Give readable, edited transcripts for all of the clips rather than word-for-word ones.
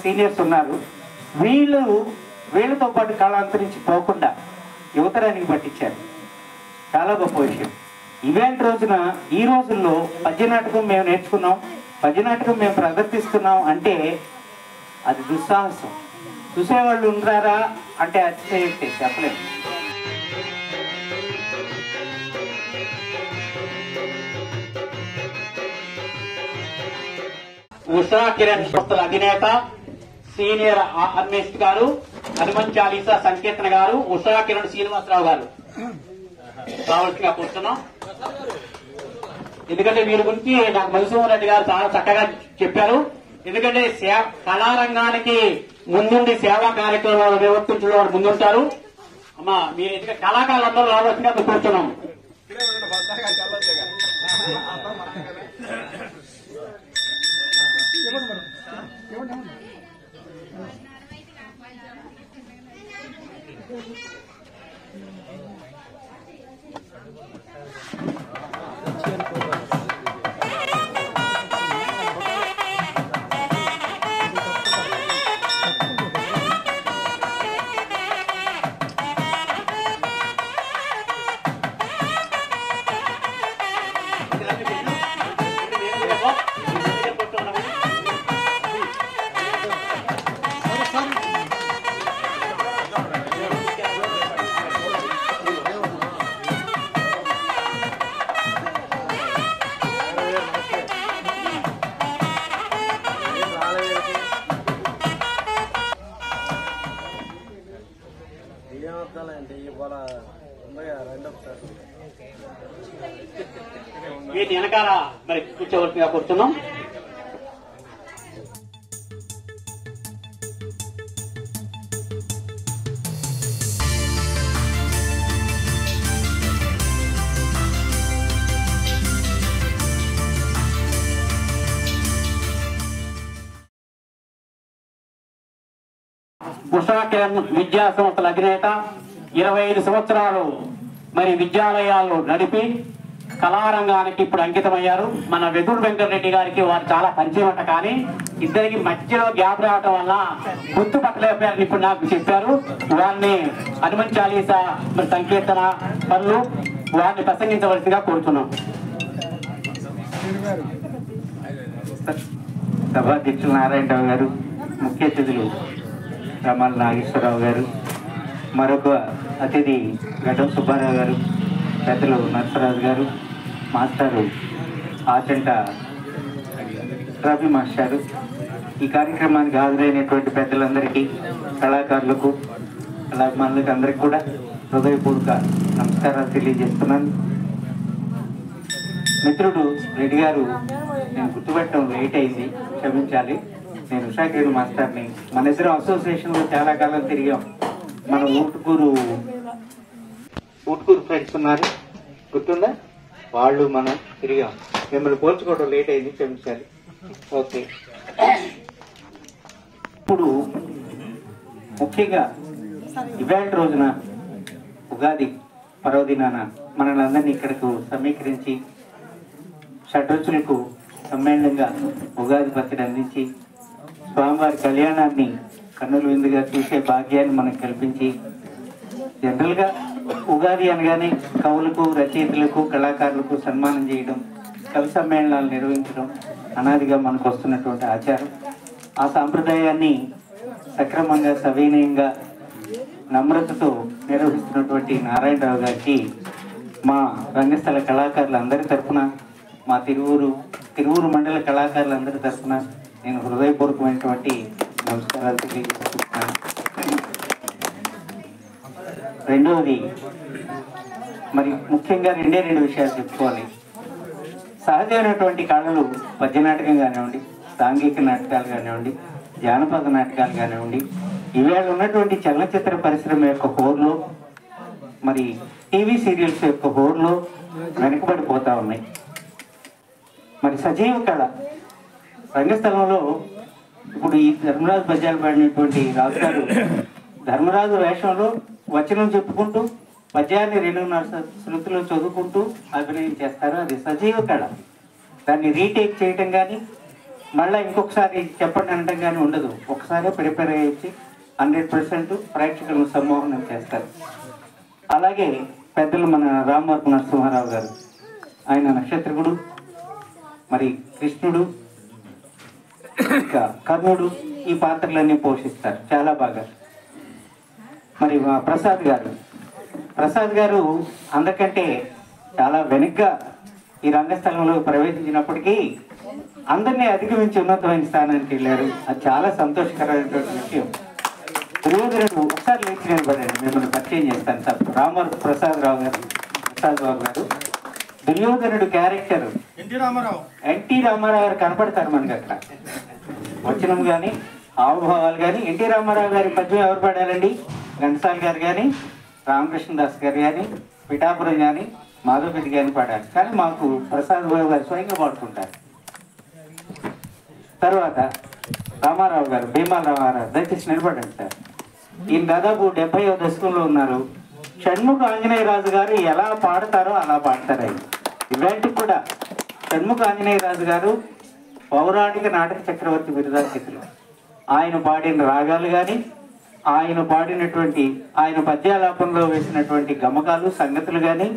Seniors ఉన్నారు. వీళ్ళతో పాటు కాలాంతరించి పోకుండా యువతరానికి పట్టించారు. చాలా గొప్ప విషయం. ఈవెంట్ రోజున ఈ రోజుల్లో పద్యనాటకం మేము నేర్చుకున్నాం, పద్యనాటకం మేము ప్రదర్శిస్తున్నాం అంటే అది దుస్సాహసం. చూసేవాళ్ళు ఉన్నారా అంటే అతిశయోక్తి, చెప్పలేము. ఉషా కిరణ్ సంస్థల అధినేత సీనియర్ ఆర్టిస్ట్ గారు, హనుమాన్ చాలీసా సంకీర్తన గారు, ఉషా కిరణ్ శ్రీనివాసరావు గారు కావాల్సిగా కూర్చున్నాం. ఎందుకంటే వీరి గురించి నాకు మధుసూదన్ రెడ్డి గారు చాలా చక్కగా చెప్పారు. ఎందుకంటే కళారంగానికి ముందుండి సేవా కార్యక్రమాలు నిర్వర్తించడం వారు ముందుంటారు. అమ్మా మీరు ఎందుకంటే కళాకారులందరూ రావాల్సిందిగా కూర్చున్నాం. వీటి వెనకాల మరి కూర్చోవలసిగా కూర్చున్నాం. ఉషా కిరణ్ విద్యా సంస్థల అధినేత 25 సంవత్సరాలు మరి విద్యాలయాలు నడిపి కళారంగానికి ఇప్పుడు అంకితమయ్యారు. మన వెదురు వెంకటరెడ్డి గారికి వారు చాలా పరిచయం, కానీ ఇద్దరికి మధ్యలో గ్యాప్ రావటం వల్ల గుర్తుపట్టలేకపోయారని ఇప్పుడు నాకు చెప్పారు. వారిని హనుమాన్ చాలీసా సంకీర్తన పనులు వారిని ప్రసంగించవలసిగా కోరుతున్నాం. సభాధ్యక్షులు నారాయణరావు గారు, ముఖ్య అతిథులు రమణ నాగేశ్వరరావు గారు, మరొక అతిథి గడ్డం సుబ్బారావు గారు, పెద్దలు నరసరాజు గారు, మాస్టారు ఆచంట రవి మాస్టారు, ఈ కార్యక్రమానికి హాజరైనటువంటి పెద్దలందరికీ, కళాకారులకు, కళాభిమానులకు అందరికీ కూడా హృదయపూర్వక నమస్కారాలు తెలియజేస్తున్నాను. మిత్రుడు రెడ్డి గారు నేను గుర్తుపెట్టడం లేట్ అయింది, క్షమించాలి. నేను ఉషా కిరణ్ మాస్టర్ని. మన ఇద్దరం అసోసియేషన్లో చాలా కాలం తిరిగాం. మన ఊటుకూరు ఫ్రెండ్స్ ఉన్నారు, గుర్తుందా? వాళ్ళు మనం తిరిగాం. మిమ్మల్ని పోల్చుకోవడం లేట్ అయింది, క్షమించాలి. ఓకే. ఇప్పుడు ముఖ్యంగా ఇవాళ రోజున ఉగాది పర్వదినాన మనల్ని అందరినీ ఇక్కడకు సమీకరించి షడ్రుచులకు సమ్మేళనంగా ఉగాది పచ్చడి అందించి స్వామివారి కళ్యాణాన్ని కన్నుల విందుగా చూసే భాగ్యాన్ని మనకు కల్పించి, జనరల్గా ఉగాది అనగానే కవులకు, రచయితలకు, కళాకారులకు సన్మానం చేయడం, కవి సమ్మేళనాలు నిర్వహించడం అనాదిగా మనకు వస్తున్నటువంటి ఆచారం. ఆ సాంప్రదాయాన్ని సక్రమంగా, సవినయంగా, నమ్రతతో నిర్వహిస్తున్నటువంటి నారాయణరావు గారికి మా రంగస్థల కళాకారులందరి తరఫున, మా తిరువూరు మండల కళాకారులందరి తరఫున నేను హృదయపూర్వకమైనటువంటి నమస్కారాలు తెలియజేస్తున్నాను. రెండవది, మరి ముఖ్యంగా రెండు విషయాలు చెప్పుకోవాలి. సహజమైనటువంటి కళలు పద్యనాటకం కానివ్వండి, సాంఘిక నాటకాలు కానివ్వండి, జానపద నాటకాలు కానివ్వండి, ఇవాళ ఉన్నటువంటి చలనచిత్ర పరిశ్రమ యొక్క హోర్లో, మరి టీవీ సీరియల్స్ యొక్క హోర్లో వెనకబడిపోతూ ఉన్నాయి. మరి సజీవ కళ రంగస్థలంలో ఇప్పుడు ఈ ధర్మరాజు పద్యాలు పాడినటువంటి రాజు గారు ధర్మరాజు వేషంలో వచనం చెప్పుకుంటూ పద్యాన్ని 2.5 శృతులు చదువుకుంటూ అభినయం చేస్తారు. అది సజీవ కళ. దాన్ని రీటేక్ చేయటం కానీ, మళ్ళీ ఇంకొకసారి చెప్పండి అనడం కానీ ఉండదు. ఒకసారి ప్రిపేర్ అయ్యి 100% ప్రేక్షకులను సమ్మోహనం చేస్తారు. అలాగే పెద్దలు మన రామవరపు నరసింహారావు గారు, ఆయన నక్షత్రకుడు, మరి కృష్ణుడు, ఇంకా కర్ణుడు ఈ పాత్రలన్నీ పోషిస్తారు చాలా బాగా. మరి మా ప్రసాద్ గారు అందరికంటే చాలా వెనుగ్గా ఈ రంగస్థలంలో ప్రవేశించినప్పటికీ అందరినీ అధిగమించి ఉన్నతమైన స్థానానికి వెళ్ళారు. అది చాలా సంతోషకరమైనటువంటి విషయం. దుర్యోధనుడు ఒకసారి లేచి నిలబడండి, మిమ్మల్ని పరిచయం చేస్తాను సార్. రామవరపు ప్రసాద్ బాబు గారు దుర్యోధనుడు క్యారెక్టర్ ఎన్టీ రామారావు గారు కనపడతారు మనకి అక్కడ. వచనం కానీ హావభావాలు కానీ ఎన్టీ రామారావు గారి పద్యం ఎవరు పాడాలండి? ఘంటసాల గారు కానీ, రామకృష్ణదాస్ గారు కానీ, పిఠాపురం కానీ, మాధవపతి గారిని పాడాలి. కానీ మాకు ప్రసాద్ బాబు గారు స్వయంగా పాడుతుంటారు. తర్వాత రామారావు గారు, భీమాల రామారావు, దయచేసి నిలబడండి సార్. ఈయన దాదాపు 70వ దశకంలో ఉన్నారు. షణ్ముఖ ఆంజనేయ రాజు గారు ఎలా పాడతారో అలా పాడతారు. ఆయన ఇలాంటివి కూడా షణ్ముఖ ఆంజనేయ రాజు గారు పౌరాణిక నాటక చక్రవర్తి బిరుదాంకితులు. ఆయన పాడిన రాగాలు కానీ, ఆయన పాడినటువంటి ఆయన పద్యాలాపంలో వేసినటువంటి గమకాలు సంగతులు కానీ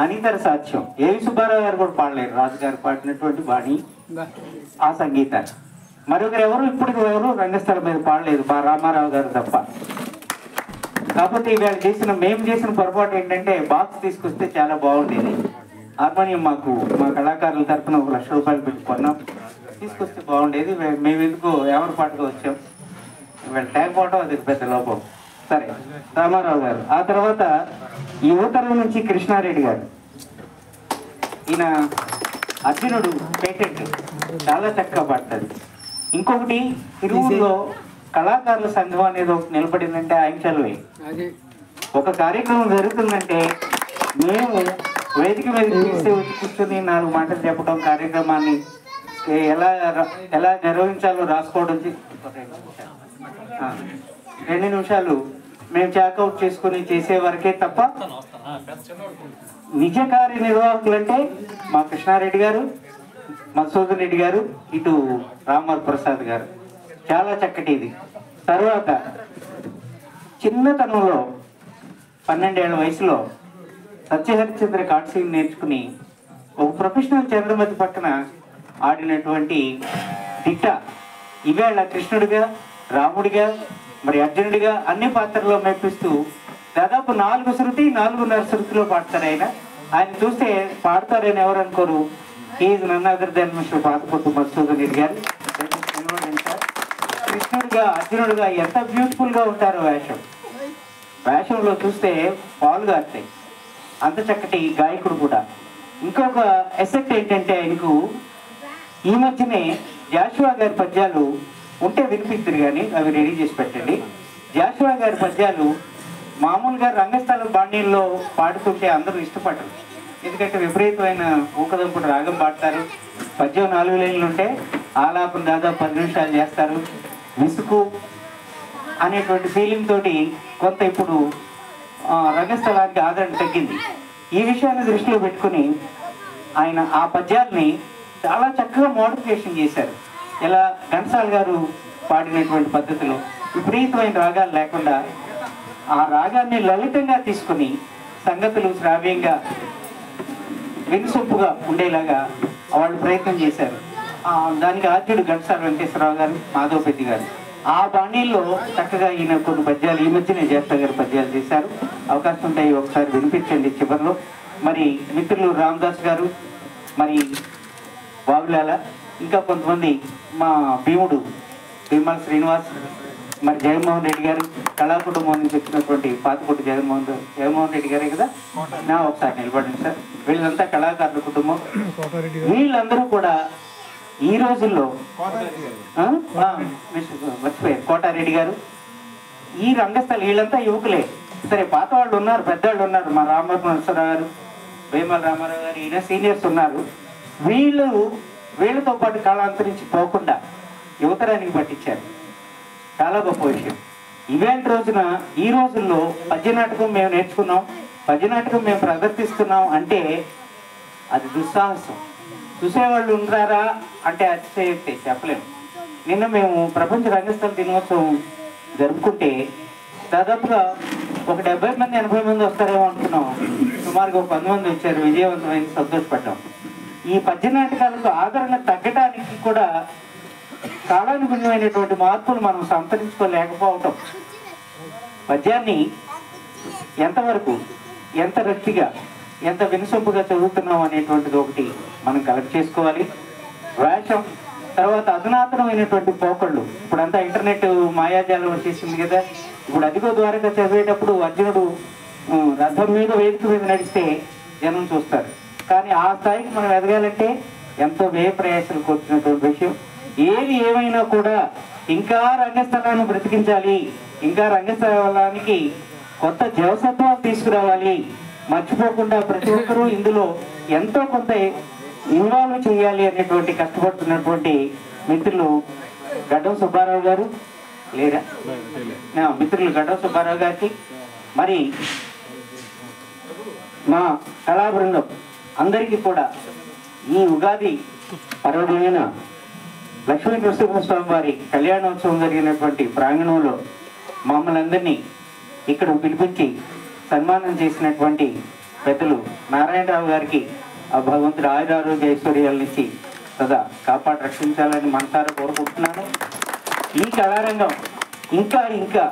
అనితర సాధ్యం. ఏవి సుబ్బారావు గారు కూడా పాడలేరు. రాజుగారు పాడినటువంటి బాణి ఆ సంగీతాన్ని మరొకరు ఎవరు రంగస్థలం మీద పాడలేదు, రామారావు గారు తప్ప. కాకపోతే ఇవాళ మేము చేసిన పొరపాటు ఏంటంటే బాక్స్ తీసుకొస్తే చాలా బాగుండేది. హార్మోనియం మా కళాకారుల తరఫున 1 లక్ష రూపాయలు పెట్టి కొన్నాం. తీసుకొస్తే బాగుండేది. మేము ఎందుకు ఎవరి పాటుగా వచ్చాం, ఇవాళ లేకపోవడం అది పెద్ద లోపం. సరే, రామారావు గారు. ఆ తర్వాత యువతరం నుంచి కృష్ణారెడ్డి గారు. ఈయన అర్జునుడు పేటెంట్ చాలా చక్కగా పాడతాడు. ఇంకొకటి తిరువులో కళాకారుల సంఘం అనేది ఒకటి నిలబడిందంటే ఆయన చదువే. ఒక కార్యక్రమం జరుగుతుందంటే మేము వేదిక మీద తీస్తే వచ్చి కూర్చొని 4 మాటలు చెప్పడం, కార్యక్రమాన్ని ఎలా నిర్వహించాలో రాసుకోవడం, 2 నిమిషాలు మేము చాకౌట్ చేసుకుని చేసే వరకే తప్ప నిజ కార్యనిర్వాహకులు అంటే మా కృష్ణారెడ్డి గారు, మధుసూదన్ రెడ్డి గారు, ఇటు రామవరపు ప్రసాద్ గారు. చాలా చక్కటి ఇది. తర్వాత చిన్నతనంలో 12 ఏళ్ల వయసులో సత్యహరిశ్చంద్ర కాట్సీని నేర్చుకుని ఒక ప్రొఫెషనల్ చంద్రమతి పక్కన ఆడినటువంటి దిట్ట ఇవేళ కృష్ణుడిగా, రాముడిగా, మరి అర్జునుడిగా అన్ని పాత్రల్లో మెప్పిస్తూ దాదాపు 4 శృతి 4.5 శృతిలో పాడతారు. ఆయన చూస్తే పాడతారని ఎవరు అనుకోరు. Is none other than mister Pathapottu Madhusudan Reddy garu. కృష్ణుడిగా, అర్జునుడిగా ఎంత బ్యూటిఫుల్ గా ఉంటారో వేషంలో చూస్తే పాలు గారుతాయి. అంత చక్కటి గాయకుడు కూడా. ఇంకొక ఎసెక్ట్ ఏంటంటే ఆయనకు ఈ మధ్యనే జాషువా గారి పద్యాలు ఉంటే వినిపిస్తారు కానీ అవి రెడీ చేసి పెట్టండి. జాషువా గారి పద్యాలు మామూలుగా రంగస్థలం బాణీల్లో పాడుతుంటే అందరూ ఇష్టపడరు. ఎందుకంటే విపరీతమైన ఊకదంపుడు రాగం పాడతారు. పద్యం 4 లైన్లు ఉంటే ఆలాపన దాదాపు 10 నిమిషాలు చేస్తారు. విసుగు అనేటువంటి ఫీలింగ్ తోటి కొంత ఇప్పుడు రంగస్థలానికి ఆదరణ తగ్గింది. ఈ విషయాన్ని దృష్టిలో పెట్టుకుని ఆయన ఆ పద్యాల్ని చాలా చక్కగా మోడిఫికేషన్ చేశారు. ఇలా ఘంటసాల గారు పాడినటువంటి పద్ధతిలో విపరీతమైన రాగాలు లేకుండా ఆ రాగాన్ని లలితంగా తీసుకుని సంగతులు శ్రావ్యంగా వినుసొప్పుగా ఉండేలాగా వాళ్ళు ప్రయత్నం చేశారు. దానికి ఆద్యుడు ఘంటసాల వెంకటేశ్వరరావు గారు, మాధవపతి గారు. ఆ బాణీల్లో చక్కగా ఈయన కొన్ని పద్యాలు ఈ మధ్యనే జ్యేష్ఠ గారు పద్యాలు చేశారు. అవకాశం ఉంటాయి, ఒకసారి వినిపించండి చివరిలో. మరి మిత్రులు రామదాస్ గారు, మరి బాబులాల, ఇంకా కొంతమంది మా భీముడు భీమాల శ్రీనివాస్, మరి జగన్మోహన్ రెడ్డి గారు, కళా కుటుంబం నుంచి వచ్చినటువంటి పాతకొట్టు జగన్మోహన్ రెడ్డి గారే కదా. ఒకసారి నిలబడండి సార్. వీళ్ళంతా కళాకారుల కుటుంబం. వీళ్ళందరూ కూడా ఈ రోజుల్లో మర్చిపోయారు కోటారెడ్డి గారు, ఈ రంగస్థలం వీళ్ళంతా యువకులే. సరే, పాత వాళ్ళు ఉన్నారు, పెద్దవాళ్ళు ఉన్నారు. మా రామవరపు నరసింహారావు గారు, భీమాల రామారావు గారు, ఈయన సీనియర్స్ ఉన్నారు. వీళ్ళతో పాటు కాలాంతరించి పోకుండా యువతరానికి పట్టించారు. చాలా గొప్ప విషయం. ఈవెంట్ రోజున ఈ రోజుల్లో పద్యనాటకం మేము నేర్చుకున్నాం, పద్యనాటకం మేము ప్రదర్శిస్తున్నాం అంటే అది దుస్సాహసం. చూసేవాళ్ళు ఉంటారా అంటే అతిశయోక్తి, చెప్పలేము. నిన్న మేము ప్రపంచ రంగస్థల దినోత్సవం జరుపుకుంటే దాదాపుగా ఒక 70 మంది 80 మంది వస్తారేమో అనుకున్నాం. సుమారుగా ఒక 100 మంది వచ్చారు. విజయవంతమైన సంతోషపడ్డాం. ఈ పద్య నాటకాలకు ఆదరణ తగ్గడానికి కూడా కాలానుగుణమైనటువంటి మార్పులు మనం సంతరించుకోలేకపోవటం, పద్యాన్ని ఎంతవరకు ఎంత రక్తిగా ఎంత వినసొంపుగా చదువుతున్నాం అనేటువంటిది ఒకటి మనం కలెక్ట్ చేసుకోవాలి. వేషం, తర్వాత అధునాతనమైనటువంటి పోకళ్ళు. ఇప్పుడంతా ఇంటర్నెట్ మాయాజాలం వచ్చేసింది కదా. ఇప్పుడు అదిగో ద్వారగా చదివేటప్పుడు అర్జునుడు రథం మీద వేదిక మీద నడిస్తే జనం చూస్తారు. కానీ ఆ స్థాయికి మనం ఎదగాలంటే ఎంతో వ్యయ ప్రయాసాలు కూర్చున్నటువంటి విషయం. ఏది ఏమైనా కూడా ఇంకా రంగస్థలాన్ని బ్రతికించాలి, ఇంకా రంగస్థలానికి కొత్త జవసత్వాలు తీసుకురావాలి. మర్చిపోకుండా ప్రతి ఒక్కరూ ఇందులో ఎంతో కొంత ఇన్వాల్వ్ చేయాలి అనేటువంటి కష్టపడుతున్నటువంటి మిత్రులు గడ్డం సుబ్బారావు గారు లేరా, మిత్రులు గడ్డం సుబ్బారావు గారికి, మరి మా కళా బృందం అందరికీ కూడా ఈ ఉగాది పర్వదినాన లక్ష్మీ నరసింహస్వామి వారి కళ్యాణోత్సవం జరిగినటువంటి ప్రాంగణంలో మమ్మల్ని అందరినీ ఇక్కడ పిలిపించి సన్మానం చేసినటువంటి పెద్దలు నారాయణరావు గారికి ఆ భగవంతుడు ఆయురారోగ్య ఐశ్వర్యాల నుంచి సదా కాపాడి రక్షించాలని మనసారా కోరుకుంటున్నాను. ఈ కళారంగం ఇంకా ఇంకా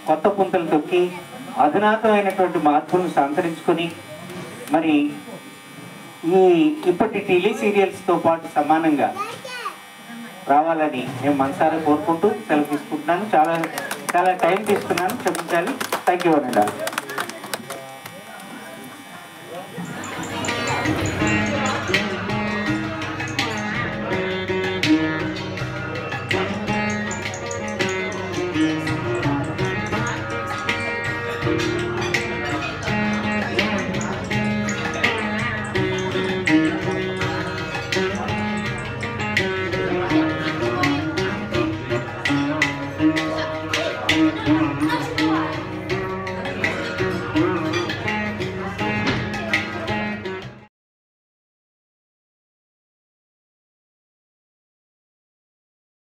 కొత్త పుంతలు తొక్కి అధునాతమైనటువంటి మార్పులను సంతరించుకొని మరి ఇప్పటి టీవీ సీరియల్స్తో పాటు సమానంగా రావాలని నేను మనసారా కోరుకుంటూ సెలవు తీసుకుంటున్నాను. చాలా టైం తీసుకున్నాను, క్షమించాలి. థ్యాంక్ యూ అనండి.